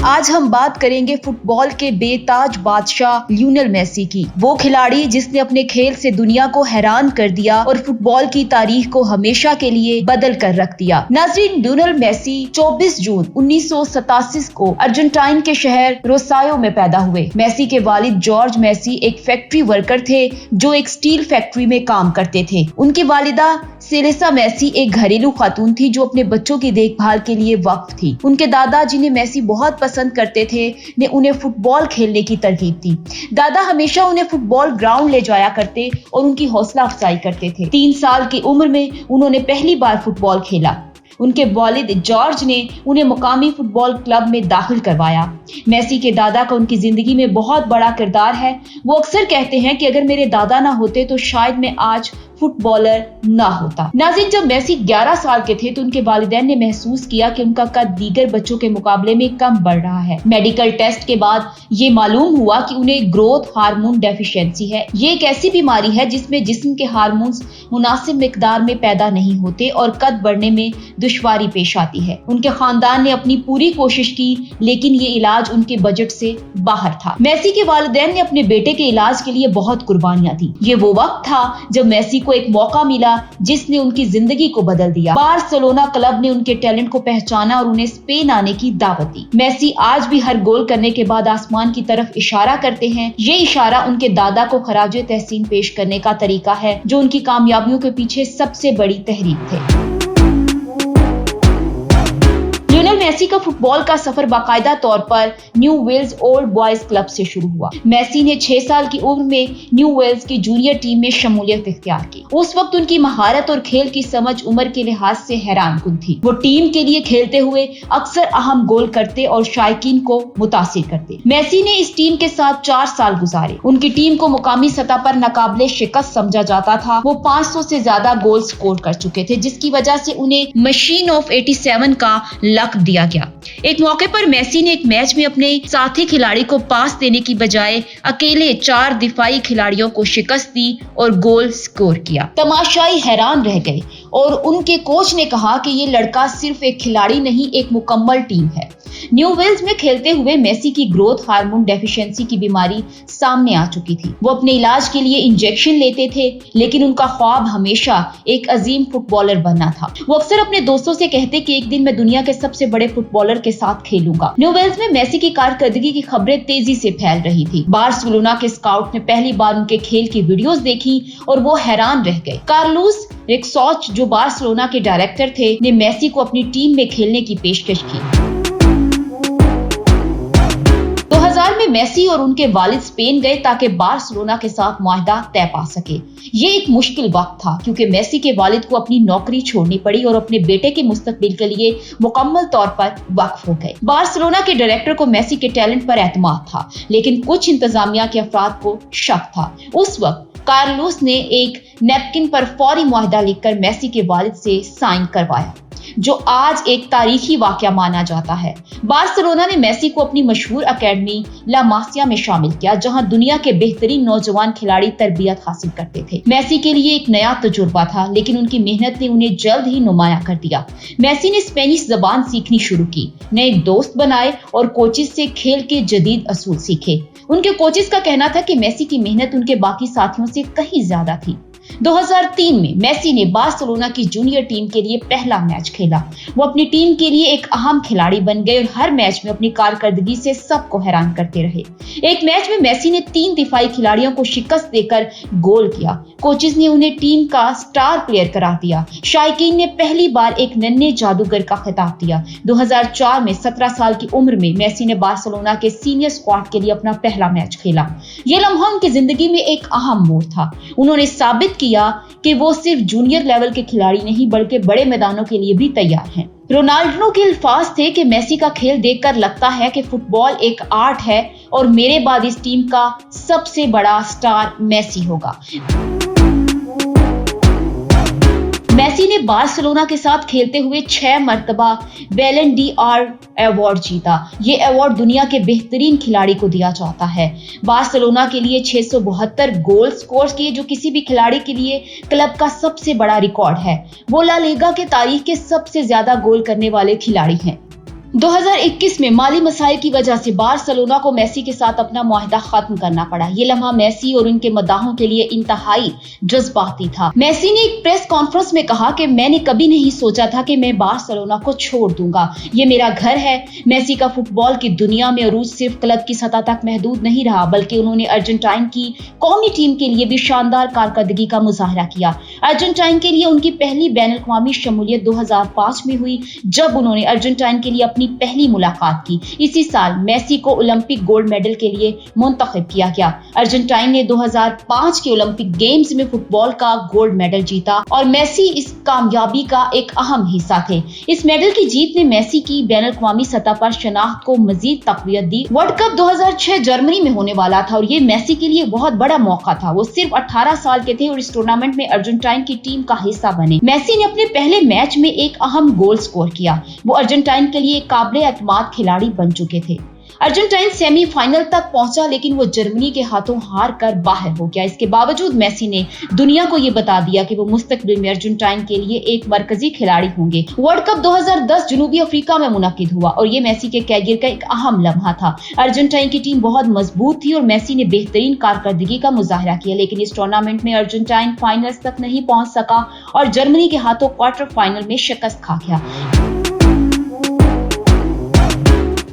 آج ہم بات کریں گے فٹ بال کے بے تاج بادشاہ لیونل میسی کی، وہ کھلاڑی جس نے اپنے کھیل سے دنیا کو حیران کر دیا اور فٹ بال کی تاریخ کو ہمیشہ کے لیے بدل کر رکھ دیا۔ ناظرین، لیونل میسی 24 جون 1987 کو ارجنٹائن کے شہر روسایو میں پیدا ہوئے۔ میسی کے والد جارج میسی ایک فیکٹری ورکر تھے جو ایک سٹیل فیکٹری میں کام کرتے تھے۔ ان کی والدہ سیلیسا میسی ایک گھریلو خاتون تھی جو اپنے بچوں کی دیکھ بھال کے لیے وقف تھی۔ ان کے دادا، جنہیں میسی بہت پسند کرتے تھے، نے انہیں فٹ بال کھیلنے کی ترغیب دی۔ دادا ہمیشہ انہیں فٹ بال گراؤنڈ لے جایا کرتے اور ان کی حوصلہ افزائی کرتے تھے۔ 3 سال کی عمر میں انہوں نے پہلی بار فٹ بال کھیلا۔ ان کے والد جارج نے انہیں مقامی فٹ بال کلب میں داخل کروایا۔ میسی کے دادا کا ان کی زندگی میں بہت بڑا کردار ہے۔ وہ اکثر کہتے ہیں کہ اگر میرے دادا نہ ہوتے تو شاید میں آج فٹ بالر نہ ہوتا۔ ناظرین، جب میسی 11 سال کے تھے تو ان کے والدین نے محسوس کیا کہ ان کا قد دیگر بچوں کے مقابلے میں کم بڑھ رہا ہے۔ میڈیکل ٹیسٹ کے بعد یہ معلوم ہوا کہ انہیں گروتھ ہارمون ڈیفیشنسی ہے۔ یہ ایک ایسی بیماری ہے جس میں جسم کے ہارمونز مناسب مقدار میں پیدا نہیں ہوتے اور قد بڑھنے میں دشواری پیش آتی ہے۔ ان کے خاندان نے اپنی پوری کوشش کی لیکن یہ علاج ان کے بجٹ سے باہر تھا۔ میسی کے والدین نے اپنے بیٹے کے علاج کے لیے بہت قربانیاں دی۔ یہ وہ وقت تھا جب میسی کو ایک موقع ملا جس نے ان کی زندگی کو بدل دیا۔ بارسلونا کلب نے ان کے ٹیلنٹ کو پہچانا اور انہیں اسپین آنے کی دعوت دی۔ میسی آج بھی ہر گول کرنے کے بعد آسمان کی طرف اشارہ کرتے ہیں۔ یہ اشارہ ان کے دادا کو خراج تحسین پیش کرنے کا طریقہ ہے جو ان کی کامیابیوں کے پیچھے سب سے بڑی تحریک تھے۔ لیونل میسی کا فٹ بال کا سفر باقاعدہ طور پر Newell's Old Boys club سے شروع ہوا۔ میسی نے 6 سال کی عمر میں نیو ویلز کی جونیئر ٹیم میں شمولیت اختیار کی۔ اس وقت ان کی مہارت اور کھیل کی سمجھ عمر کے لحاظ سے حیران کن تھی۔ وہ ٹیم کے لیے کھیلتے ہوئے اکثر اہم گول کرتے اور شائقین کو متاثر کرتے۔ میسی نے اس ٹیم کے ساتھ 4 سال گزارے۔ ان کی ٹیم کو مقامی سطح پر ناقابل شکست سمجھا جاتا تھا۔ وہ 500 سے زیادہ گول سکور کر چکے تھے جس کی وجہ سے انہیں مشین آف 87 کا لقب دیا گیا۔ ایک موقع پر میسی نے ایک میچ میں اپنے ساتھی کھلاڑی کو پاس دینے کی بجائے اکیلے 4 دفاعی کھلاڑیوں کو شکست دی اور گول سکور کیا۔ تماشائی حیران رہ گئے اور ان کے کوچ نے کہا کہ یہ لڑکا صرف ایک کھلاڑی نہیں، ایک مکمل ٹیم ہے۔ نیو ویلز میں کھیلتے ہوئے میسی کی گروتھ ہارمون ڈیفیشنسی کی بیماری سامنے آ چکی تھی۔ وہ اپنے علاج کے لیے انجیکشن لیتے تھے لیکن ان کا خواب ہمیشہ ایک عظیم فٹ بالر بننا تھا۔ وہ اکثر اپنے دوستوں سے کہتے کہ ایک دن میں دنیا کے سب سے بڑے فٹ بالر کے ساتھ کھیلوں گا۔ نیو ویلز میں میسی کی کارکردگی کی خبریں تیزی سے پھیل رہی تھی۔ بارسلونا کے اسکاؤٹ نے پہلی بار ان کے کھیل کی ویڈیوز دیکھی اور وہ حیران رہ گئے۔ کارلوس ریکسوچ، جو بارسلونا کے ڈائریکٹر تھے، نے میسی کو اپنی ٹیم میں کھیلنے کی پیشکش کی۔ 2000 میں میسی اور ان کے والد اسپین گئے تاکہ بارسلونا کے ساتھ معاہدہ طے پا سکے۔ یہ ایک مشکل وقت تھا کیونکہ میسی کے والد کو اپنی نوکری چھوڑنی پڑی اور اپنے بیٹے کے مستقبل کے لیے مکمل طور پر وقف ہو گئے۔ بارسلونا کے ڈائریکٹر کو میسی کے ٹیلنٹ پر اعتماد تھا لیکن کچھ انتظامیہ کے افراد کو شک تھا۔ اس وقت کارلوس نے ایک نیپکن پر فوری معاہدہ لکھ کر میسی کے والد سے سائن کروایا، جو آج ایک تاریخی واقعہ مانا جاتا ہے۔ بارسلونا نے میسی کو اپنی مشہور اکیڈمی لا ماسیا میں شامل کیا جہاں دنیا کے بہترین نوجوان کھلاڑی تربیت حاصل کرتے تھے۔ میسی کے لیے ایک نیا تجربہ تھا لیکن ان کی محنت نے انہیں جلد ہی نمایاں کر دیا۔ میسی نے اسپینش زبان سیکھنی شروع کی، نئے دوست بنائے اور کوچز سے کھیل کے جدید اصول سیکھے۔ ان کے کوچز کا کہنا تھا کہ میسی کی محنت ان کے باقی ساتھیوں سے کہیں زیادہ تھی۔ 2003 میں میسی نے بارسلونا کی جونیئر ٹیم کے لیے پہلا میچ کھیلا۔ وہ اپنی ٹیم کے لیے ایک اہم کھلاڑی بن گئے اور ہر میچ میں اپنی کارکردگی سے سب کو حیران کرتے رہے۔ ایک میچ میں میسی نے 3 دفاعی کھلاڑیوں کو شکست دے کر گول کیا۔ کوچز نے انہیں ٹیم کا سٹار پلیئر قرار دیا۔ شائقین نے پہلی بار ایک ننھے جادوگر کا خطاب دیا۔ 2004 میں 17 سال کی عمر میں میسی نے بارسلونا کے سینئر اسکواڈ کے لیے اپنا پہلا میچ کھیلا۔ یہ لمحہ ان کی زندگی میں ایک اہم موڑ تھا۔ انہوں نے ثابت کیا کہ وہ صرف جونیئر لیول کے کھلاڑی نہیں بلکہ بڑے میدانوں کے لیے بھی تیار ہیں۔ رونالڈو کے الفاظ تھے کہ میسی کا کھیل دیکھ کر لگتا ہے کہ فٹ بال ایک آرٹ ہے اور میرے بعد اس ٹیم کا سب سے بڑا سٹار میسی ہوگا۔ میسی نے بارسلونا کے ساتھ کھیلتے ہوئے 6 مرتبہ بیلن ڈی آر ایوارڈ جیتا۔ یہ ایوارڈ دنیا کے بہترین کھلاڑی کو دیا جاتا ہے۔ بارسلونا کے لیے 672 گول سکور کیے جو کسی بھی کھلاڑی کے لیے کلب کا سب سے بڑا ریکارڈ ہے۔ وہ لا لیگا کے تاریخ کے سب سے زیادہ گول کرنے والے کھلاڑی ہیں۔ 2021 में माली मसाइल की वजह से बार्सिलोना को मेसी के साथ अपना मुआहदा खत्म करना पड़ा। ये लम्हा मेसी और उनके मदाहों के लिए इंतहाई जज्बाती था। मेसी ने एक प्रेस कॉन्फ्रेंस में कहा कि मैंने कभी नहीं सोचा था कि मैं बार्सिलोना को छोड़ दूंगा, ये मेरा घर है। मेसी का फुटबॉल की दुनिया में अरूज सिर्फ क्लब की सतह तक महदूद नहीं रहा, बल्कि उन्होंने अर्जेंटाइन की कौमी टीम के लिए भी शानदार कारकर्दगी का मुजाहरा किया। अर्जेंटाइन के लिए उनकी पहली बैनुल-अक़वामी शमूलियत 2005 में हुई, जब उन्होंने अर्जेंटाइन के लिए अपनी पहली मुलाकात की। इसी साल मेसी को ओलंपिक गोल्ड मेडल के लिए मुंतखब किया गया। अर्जेंटाइन ने 2005 के ओलंपिक गेम्स में फुटबॉल का गोल्ड मेडल जीता और मेसी इस कामयाबी का एक अहम हिस्सा थे। इस मेडल की जीत ने मेसी की बैनुल-अक़वामी सतह पर शनाख्त को मजीद तक़वियत दी। वर्ल्ड कप 2006 जर्मनी में होने वाला था और ये मेसी के लिए बहुत बड़ा मौका था। वो सिर्फ 18 साल के थे और इस टूर्नामेंट में अर्जेंटाइन की टीम का हिस्सा बने। मेसी ने अपने पहले मैच में एक अहम गोल स्कोर किया। वो अर्जेंटाइन के लिए काबिल एतमाद खिलाड़ी बन चुके थे। अर्जेंटाइन सेमीफाइनल तक पहुंचा, लेकिन वो जर्मनी के हाथों हार कर बाहर हो गया। इसके बावजूद मेसी ने दुनिया को ये बता दिया कि वो मुस्तकबिल में अर्जेंटाइन के लिए एक मरकजी खिलाड़ी होंगे। वर्ल्ड कप 2010 जनूबी अफ्रीका में मुनक्किद हुआ और ये मेसी के कैरियर का एक अहम लम्हा था। अर्जेंटाइन की टीम बहुत मजबूत थी और मेसी ने बेहतरीन कारकर्दगी का मुजाहरा किया, लेकिन इस टूर्नामेंट में अर्जेंटाइन फाइनल्स तक नहीं पहुंच सका और जर्मनी के हाथों क्वार्टर फाइनल में शिकस्त खा गया।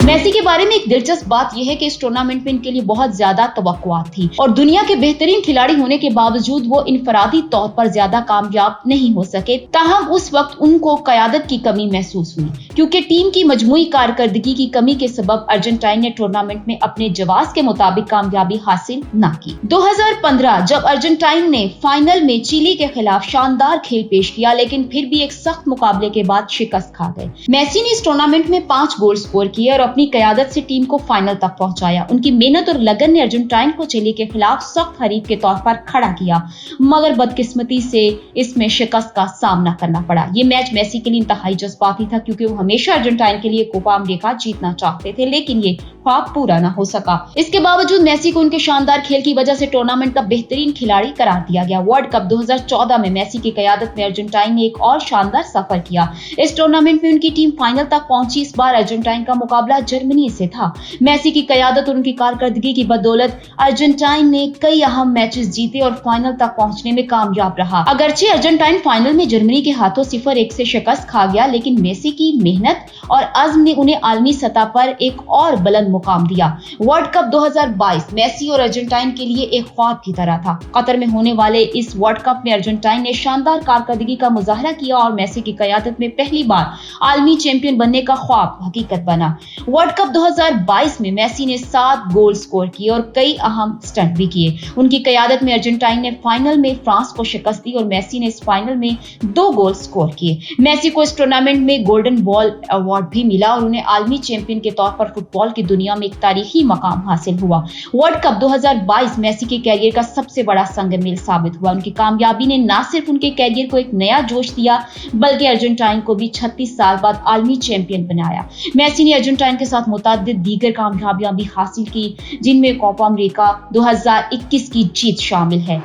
मेसी के बारे में एक दिलचस्प बात यह है कि इस टूर्नामेंट में इनके लिए बहुत ज्यादा तवक्कुआत थी और दुनिया के बेहतरीन खिलाड़ी होने के बावजूद वो इनफरादी तौर पर ज्यादा कामयाब नहीं हो सके। ताहम उस वक्त उनको क़यादत की कमी महसूस हुई, क्योंकि टीम की मजमूई कारकर्दगी की कमी के सबब अर्जेंटाइन ने टूर्नामेंट में अपने जवाज के मुताबिक कामयाबी हासिल न की। 2015 जब अर्जेंटाइन ने फाइनल में चिली के खिलाफ शानदार खेल पेश किया, लेकिन फिर भी एक सख्त मुकाबले के बाद शिकस्त खा गए। मेसी ने इस टूर्नामेंट में 5 गोल स्कोर किए और अपनी क़यादत से टीम को फाइनल तक पहुंचाया। उनकी मेहनत और लगन ने अर्जेंटाइन को चिली के खिलाफ सख्त हरीफ के तौर पर खड़ा किया, मगर बदकिस्मती से इसमें शिकस्त का सामना करना पड़ा। ये मैच मेसी के लिए इंतहाई जज्बाती था, क्योंकि वो हमेशा अर्जेंटाइन के लिए कोपा अमेरिका जीतना चाहते थे, लेकिन ये ख्वाब पूरा न हो सका। इसके बावजूद मेसी को उनके शानदार खेल की वजह से टूर्नामेंट का बेहतरीन खिलाड़ी करार दिया गया। वर्ल्ड कप 2014 में मेसी की क़यादत में अर्जेंटाइन ने एक और शानदार सफर किया। इस टूर्नामेंट में उनकी टीम फाइनल तक पहुंची। इस बार अर्जेंटाइन का मुकाबला जर्मनी से था। मेसी की क़यादत और उनकी कारकर्दगी की बदौलत अर्जेंटाइन ने कई अहम मैचेस जीते और फाइनल तक पहुंचने में कामयाब रहा। अगरचे अर्जेंटाइन फाइनल में जर्मनी के हाथों 0-1 से शिकस्त खा गया, लेकिन मेसी की मेहनत और अज़्म ने उन्हें आलमी सतह पर एक और बुलंद मुकाम दिया। वर्ल्ड कप 2022 मेसी और अर्जेंटाइन के लिए एक ख्वाब की तरह था। कतर में होने वाले इस वर्ल्ड कप में अर्जेंटाइन ने शानदार कारकर्दगी का मुजाहरा किया और मेसी की क़यादत में पहली बार आलमी चैंपियन बनने का ख्वाब हकीकत बना। वर्ल्ड कप 2022 में मेसी ने 7 गोल स्कोर किए और कई अहम स्टंट भी किए। उनकी क़यादत में अर्जेंटाइन ने फाइनल में फ्रांस को शिकस्त दी और मेसी ने इस फाइनल में 2 गोल स्कोर किए। मेसी को इस टूर्नामेंट में गोल्डन बॉल अवार्ड भी मिला और उन्हें आलमी चैंपियन के तौर पर फुटबॉल की दुनिया में एक तारीखी मकाम हासिल हुआ। वर्ल्ड कप 2022 मेसी के कैरियर का सबसे बड़ा संगमेल साबित हुआ। उनकी कामयाबी ने न सिर्फ उनके कैरियर को एक नया जोश दिया, बल्कि अर्जेंटाइन को भी 36 साल बाद आलमी चैंपियन बनाया। मेसी ने अर्जेंटाइन के साथ मुतअद्दिद दीगर कामयाबियां भी हासिल की, जिनमें कोपा अमेरिका 2021 की जीत शामिल है।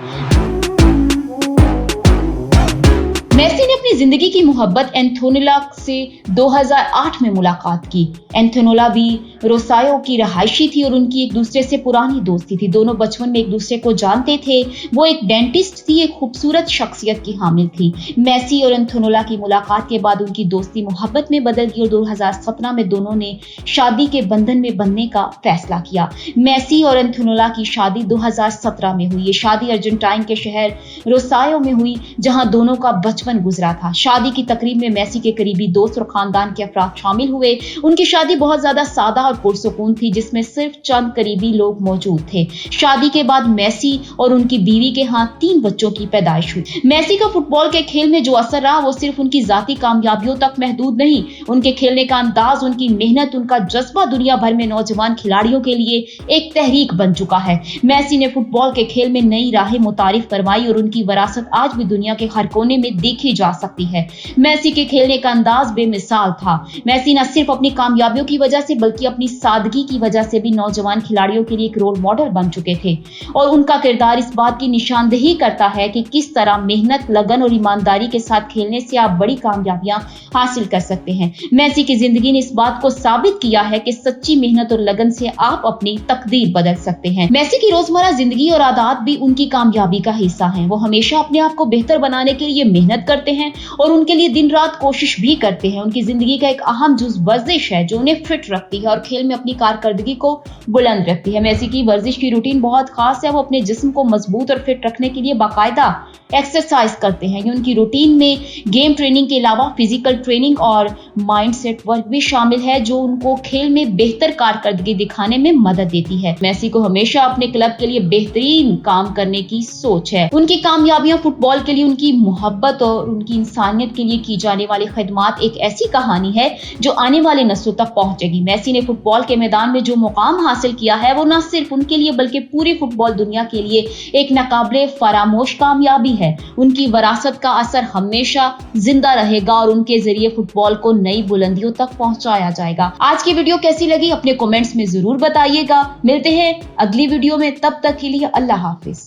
मेसी ने अपनी जिंदगी की मोहब्बत एंथोनेला से 2008 में मुलाकात की। एंथोनेला भी रोसायो की रहायशी थी और उनकी एक दूसरे से पुरानी दोस्ती थी। दोनों बचपन में एक दूसरे को जानते थे। वो एक डेंटिस्ट थी, एक खूबसूरत शख्सियत की हामिल थी। मेसी और एंथोनेला की मुलाकात के बाद उनकी दोस्ती मोहब्बत में बदल गई और 2017 में दोनों ने शादी के बंधन में बंधने का फैसला किया। मेसी और एंथोनेला की शादी 2017 में हुई। ये शादी अर्जेंटाइन के शहर रोसायो में हुई, जहां दोनों का बचपन गुजरा था। शादी की तकरीब में मेसी के करीबी दोस्त और खानदान के अफराद शामिल हुए। उनकी शादी बहुत ज्यादा सादा और पुरसुकून थी, जिसमें सिर्फ चंद करीबी लोग मौजूद थे। शादी के बाद मेसी और उनकी बीवी के हाथ 3 बच्चों की पैदाइश हुई। मेसी का फुटबॉल के खेल में जो असर रहा वो सिर्फ उनकी जाती कामयाबियों तक महदूद नहीं, उनके खेलने का अंदाज, उनकी मेहनत, उनका जज्बा दुनिया भर में नौजवान खिलाड़ियों के लिए एक तहरीक बन चुका है। मेसी ने फुटबॉल के खेल में नई राहें मुतारिफ करवाई और उनकी विरासत आज भी दुनिया के हर कोने में देखी जा सकती है। मेसी के खेलने का अंदाज बेमिसाल था। मेसी न सिर्फ अपनी कामयाबियों की वजह से बल्कि अपनी अपनी सादगी की वजह से भी नौजवान खिलाड़ियों के लिए एक रोल मॉडल बन चुके थे और उनका किरदार इस बात की निशानदेही करता है कि किस तरह मेहनत, लगन और ईमानदारी के साथ खेलने से आप बड़ी कामयाबियां हासिल कर सकते हैं। मेसी की जिंदगी ने इस बात को साबित किया है कि सच्ची मेहनत और लगन से आप अपनी तकदीर बदल सकते हैं। मेसी की रोजमर्रा जिंदगी और आदत भी उनकी कामयाबी का हिस्सा हैं। वो हमेशा अपने आप को बेहतर बनाने के लिए मेहनत करते हैं और उनके लिए दिन रात कोशिश भी करते हैं। उनकी जिंदगी का एक अहम जुज़ वर्जिश है जो उन्हें फिट रखती है और खेल में अपनी कारकर्दगी को बुलंद रखती है। मेसी की वर्जिश की रूटीन बहुत खास है। वो अपने जिस्म को मजबूत और फिट रखने के लिए बाकायदा एक्सरसाइज करते हैं। ये उनकी रूटीन में गेम ट्रेनिंग के अलावा फिजिकल ट्रेनिंग और माइंडसेट वर्क भी शामिल है जो उनको खेल में बेहतर कारकर्दगी दिखाने में मदद देती है। मेसी को हमेशा अपने क्लब के लिए बेहतरीन काम करने की सोच है। उनकी कामयाबियां फुटबॉल के लिए उनकी मोहब्बत और उनकी इंसानियत के लिए की जाने वाली खिदमत एक ऐसी कहानी है जो आने वाली नस्लों तक पहुंचेगी। मेसी ने फुटबॉल के मैदान में जो मुकाम हासिल किया है वो न सिर्फ उनके लिए बल्कि पूरी फुटबॉल दुनिया के लिए एक नाकाबिले फरामोश कामयाबी है। उनकी विरासत का असर हमेशा जिंदा रहेगा और उनके जरिए फुटबॉल को नई बुलंदियों तक पहुंचाया जाएगा। आज की वीडियो कैसी लगी अपने कमेंट्स में जरूर बताइएगा। मिलते हैं अगली वीडियो में, तब तक के लिए अल्लाह हाफिज।